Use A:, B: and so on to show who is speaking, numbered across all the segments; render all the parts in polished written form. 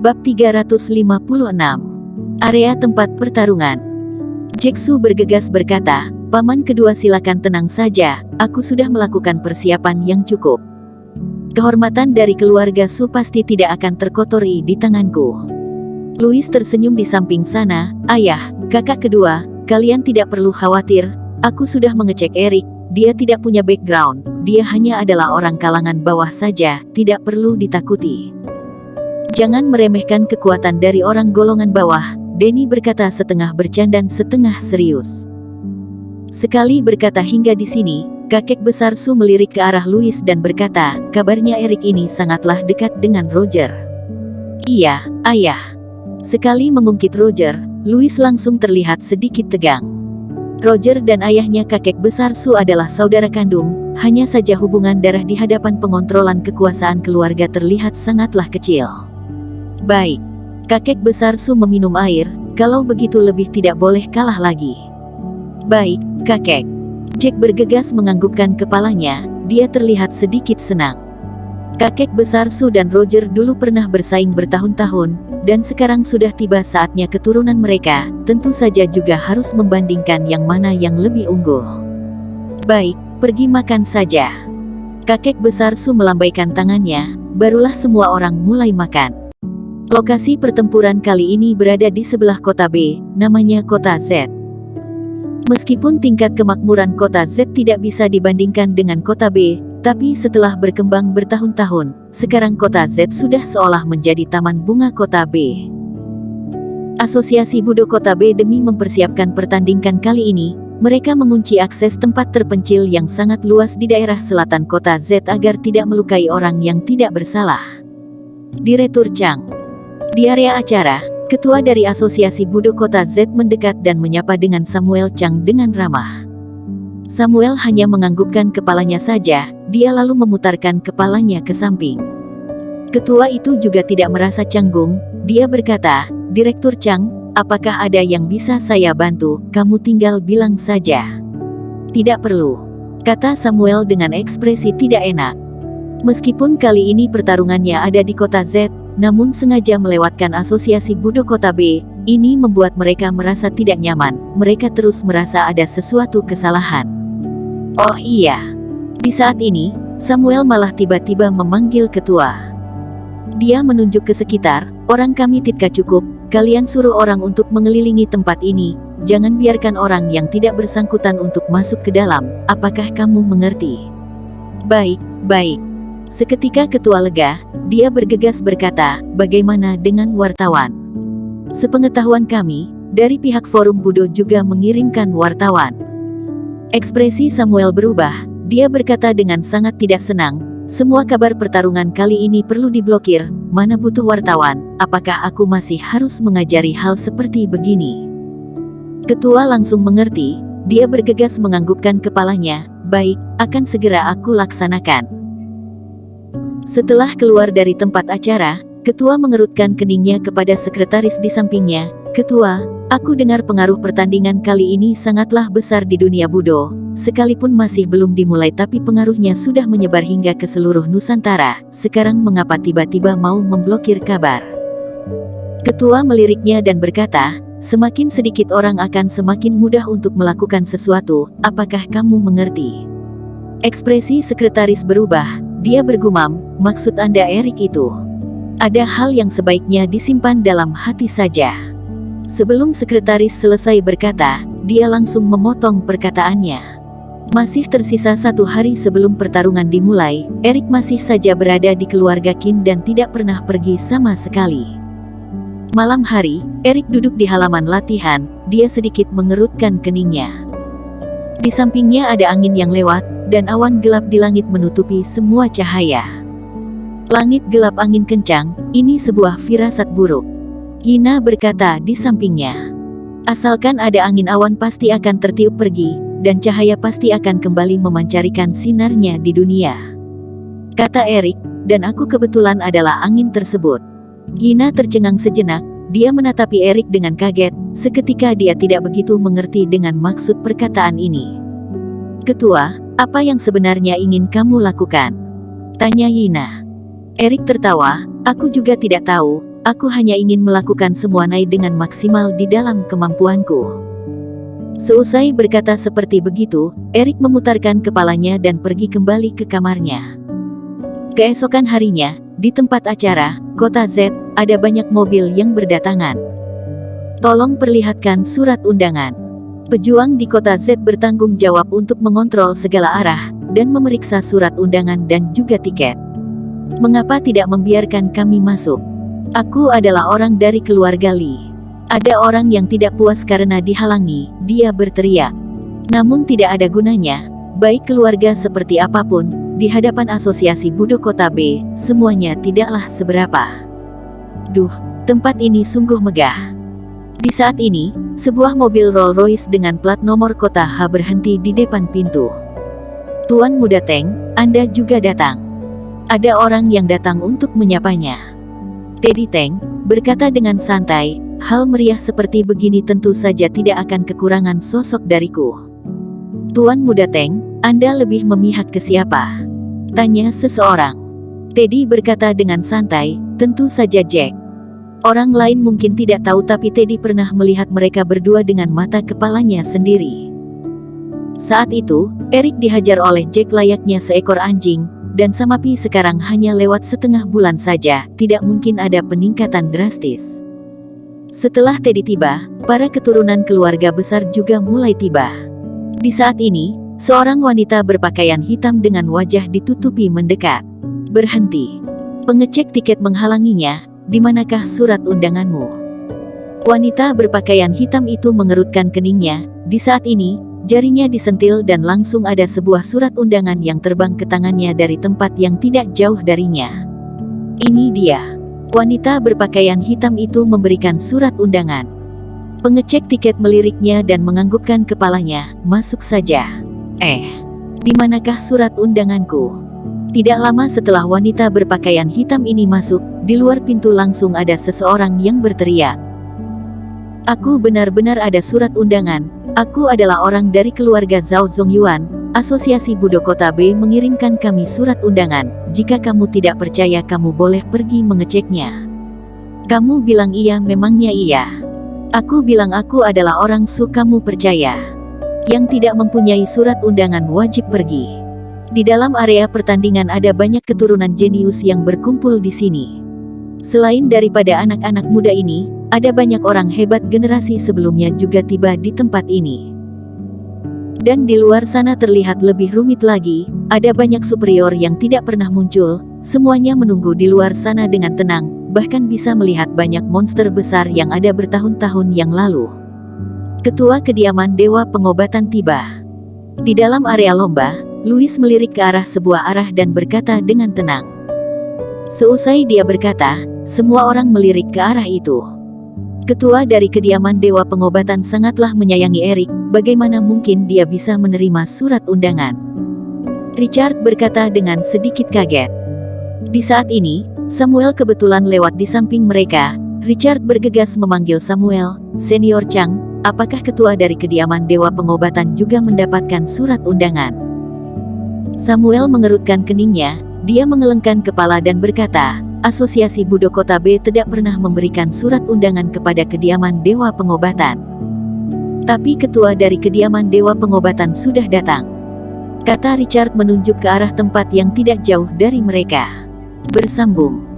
A: Bab 356. Area tempat pertarungan. Jeksu bergegas berkata, "Paman kedua, silakan tenang saja, aku sudah melakukan persiapan yang cukup. Kehormatan dari keluarga Su pasti tidak akan terkotori di tanganku." Louis tersenyum di samping sana, "Ayah, kakak kedua, kalian tidak perlu khawatir, aku sudah mengecek Erik, dia tidak punya background, dia hanya adalah orang kalangan bawah saja, tidak perlu ditakuti." "Jangan meremehkan kekuatan dari orang golongan bawah," Denny berkata setengah bercanda setengah serius. Sekali berkata hingga di sini, kakek besar Su melirik ke arah Louis dan berkata, "Kabarnya Erik ini sangatlah dekat dengan Roger." "Iya, ayah." Sekali mengungkit Roger, Louis langsung terlihat sedikit tegang. Roger dan ayahnya kakek besar Su adalah saudara kandung, hanya saja hubungan darah di hadapan pengontrolan kekuasaan keluarga terlihat sangatlah kecil. "Baik." Kakek besar Su meminum air, "Kalau begitu lebih tidak boleh kalah lagi." "Baik, kakek." Jack bergegas menganggukkan kepalanya, dia terlihat sedikit senang. Kakek besar Su dan Roger dulu pernah bersaing bertahun-tahun, dan sekarang sudah tiba saatnya keturunan mereka, tentu saja juga harus membandingkan yang mana yang lebih unggul. "Baik, pergi makan saja." Kakek besar Su melambaikan tangannya, barulah semua orang mulai makan. Lokasi pertempuran kali ini berada di sebelah kota B, namanya kota Z. Meskipun tingkat kemakmuran kota Z tidak bisa dibandingkan dengan kota B, tapi setelah berkembang bertahun-tahun, sekarang kota Z sudah seolah menjadi taman bunga kota B. Asosiasi Budo Kota B demi mempersiapkan pertandingan kali ini, mereka mengunci akses tempat terpencil yang sangat luas di daerah selatan kota Z agar tidak melukai orang yang tidak bersalah. Direktur Chang. Di area acara, ketua dari Asosiasi Budo Kota Z mendekat dan menyapa dengan Samuel Chang dengan ramah. Samuel hanya menganggukkan kepalanya saja, dia lalu memutarkan kepalanya ke samping. Ketua itu juga tidak merasa canggung, dia berkata, "Direktur Chang, apakah ada yang bisa saya bantu? Kamu tinggal bilang saja." "Tidak perlu," kata Samuel dengan ekspresi tidak enak. Meskipun kali ini pertarungannya ada di kota Z, namun sengaja melewatkan Asosiasi Budo Kota B, ini membuat mereka merasa tidak nyaman, mereka terus merasa ada sesuatu kesalahan. "Oh iya." Di saat ini, Samuel malah tiba-tiba memanggil ketua. Dia menunjuk ke sekitar, "Orang kami tidak cukup, kalian suruh orang untuk mengelilingi tempat ini, jangan biarkan orang yang tidak bersangkutan untuk masuk ke dalam, apakah kamu mengerti?" "Baik, baik." Seketika ketua lega, dia bergegas berkata, "Bagaimana dengan wartawan?" "Sepengetahuan kami, dari pihak Forum Budo juga mengirimkan wartawan." Ekspresi Samuel berubah, dia berkata dengan sangat tidak senang, "Semua kabar pertarungan kali ini perlu diblokir, mana butuh wartawan, apakah aku masih harus mengajari hal seperti begini?" Ketua langsung mengerti, dia bergegas menganggukkan kepalanya, "Baik, akan segera aku laksanakan." Setelah keluar dari tempat acara, ketua mengerutkan keningnya kepada sekretaris di sampingnya, "Ketua, aku dengar pengaruh pertandingan kali ini sangatlah besar di dunia Budo, sekalipun masih belum dimulai tapi pengaruhnya sudah menyebar hingga ke seluruh Nusantara, sekarang mengapa tiba-tiba mau memblokir kabar?" Ketua meliriknya dan berkata, "Semakin sedikit orang akan semakin mudah untuk melakukan sesuatu, apakah kamu mengerti?" Ekspresi sekretaris berubah, dia bergumam, "Maksud Anda Erik itu? Ada hal yang sebaiknya disimpan dalam hati saja." Sebelum sekretaris selesai berkata, dia langsung memotong perkataannya. Masih tersisa 1 hari sebelum pertarungan dimulai, Erik masih saja berada di keluarga Qin dan tidak pernah pergi sama sekali. Malam hari, Erik duduk di halaman latihan, dia sedikit mengerutkan keningnya. Di sampingnya ada angin yang lewat, dan awan gelap di langit menutupi semua cahaya. Langit gelap, angin kencang, ini sebuah firasat buruk. Yina berkata di sampingnya. "Asalkan ada angin, awan pasti akan tertiup pergi, dan cahaya pasti akan kembali memancarkan sinarnya di dunia," kata Erik, "dan aku kebetulan adalah angin tersebut." Yina tercengang sejenak, dia menatapi Erik dengan kaget, seketika dia tidak begitu mengerti dengan maksud perkataan ini. "Ketua, apa yang sebenarnya ingin kamu lakukan?" tanya Yina. Erik tertawa, "Aku juga tidak tahu, aku hanya ingin melakukan semua dengan maksimal di dalam kemampuanku. Seusai berkata seperti begitu, Eric memutarkan kepalanya dan pergi kembali ke kamarnya. Keesokan harinya, di tempat acara, Kota Z, ada banyak mobil yang berdatangan. Tolong perlihatkan surat undangan. Pejuang di Kota Z bertanggung jawab untuk mengontrol segala arah, dan memeriksa surat undangan dan juga tiket. Mengapa tidak membiarkan kami masuk? Aku adalah orang dari keluarga Lee. Ada orang yang tidak puas karena dihalangi, dia berteriak. Namun tidak ada gunanya, baik keluarga seperti apapun, di hadapan Asosiasi Budo Kota B, semuanya tidaklah seberapa. Duh, tempat ini sungguh megah. Di saat ini, sebuah mobil Rolls-Royce dengan plat nomor kota H berhenti di depan pintu. Tuan Muda Teng, Anda juga datang. Ada orang yang datang untuk menyapanya. Teddy Teng berkata dengan santai, hal meriah seperti begini tentu saja tidak akan kekurangan sosok dariku. Tuan Muda Teng, Anda lebih memihak ke siapa? Tanya seseorang. Teddy berkata dengan santai, tentu saja Jack. Orang lain mungkin tidak tahu tapi Teddy pernah melihat mereka berdua dengan mata kepalanya sendiri. Saat itu, Eric dihajar oleh Jack layaknya seekor anjing, dan Samapi sekarang hanya lewat setengah bulan saja, tidak mungkin ada peningkatan drastis. Setelah Teddy tiba, para keturunan keluarga besar juga mulai tiba. Di saat ini, seorang wanita berpakaian hitam dengan wajah ditutupi mendekat. Berhenti. Pengecek tiket menghalanginya, di manakah surat undanganmu? Wanita berpakaian hitam itu mengerutkan keningnya, di saat ini, jarinya disentil dan langsung ada sebuah surat undangan yang terbang ke tangannya dari tempat yang tidak jauh darinya. Ini dia. Wanita berpakaian hitam itu memberikan surat undangan. Pengecek tiket meliriknya dan menganggukkan kepalanya, masuk saja. Di manakah surat undanganku? Tidak lama setelah wanita berpakaian hitam ini masuk, di luar pintu langsung ada seseorang yang berteriak. Aku benar-benar ada surat undangan, aku adalah orang dari keluarga Zhao Zongyuan, Asosiasi Budo Kota B mengirimkan kami surat undangan, jika kamu tidak percaya kamu boleh pergi mengeceknya. Kamu bilang iya memangnya iya. Aku bilang aku adalah orang Su kamu percaya. Yang tidak mempunyai surat undangan wajib pergi. Di dalam area pertandingan ada banyak keturunan jenius yang berkumpul di sini. Selain daripada anak-anak muda ini, ada banyak orang hebat generasi sebelumnya juga tiba di tempat ini. Dan di luar sana terlihat lebih rumit lagi, ada banyak superior yang tidak pernah muncul, semuanya menunggu di luar sana dengan tenang, bahkan bisa melihat banyak monster besar yang ada bertahun-tahun yang lalu. Ketua Kediaman Dewa Pengobatan tiba. Di dalam area lomba, Louis melirik ke arah sebuah arah dan berkata dengan tenang. Seusai dia berkata, semua orang melirik ke arah itu. Ketua dari Kediaman Dewa Pengobatan sangatlah menyayangi Eric, bagaimana mungkin dia bisa menerima surat undangan? Richard berkata dengan sedikit kaget. Di saat ini, Samuel kebetulan lewat di samping mereka. Richard bergegas memanggil Samuel, Senior Chang, apakah ketua dari Kediaman Dewa Pengobatan juga mendapatkan surat undangan? Samuel mengerutkan keningnya, dia mengelengkan kepala dan berkata, Asosiasi Budo Kota B tidak pernah memberikan surat undangan kepada Kediaman Dewa Pengobatan. Tapi ketua dari Kediaman Dewa Pengobatan sudah datang. Kata Richard menunjuk ke arah tempat yang tidak jauh dari mereka. Bersambung.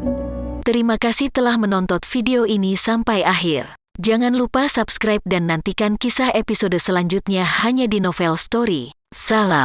A: Terima kasih telah menonton video ini sampai akhir. Jangan lupa subscribe dan nantikan kisah episode selanjutnya hanya di Novel Story. Salam.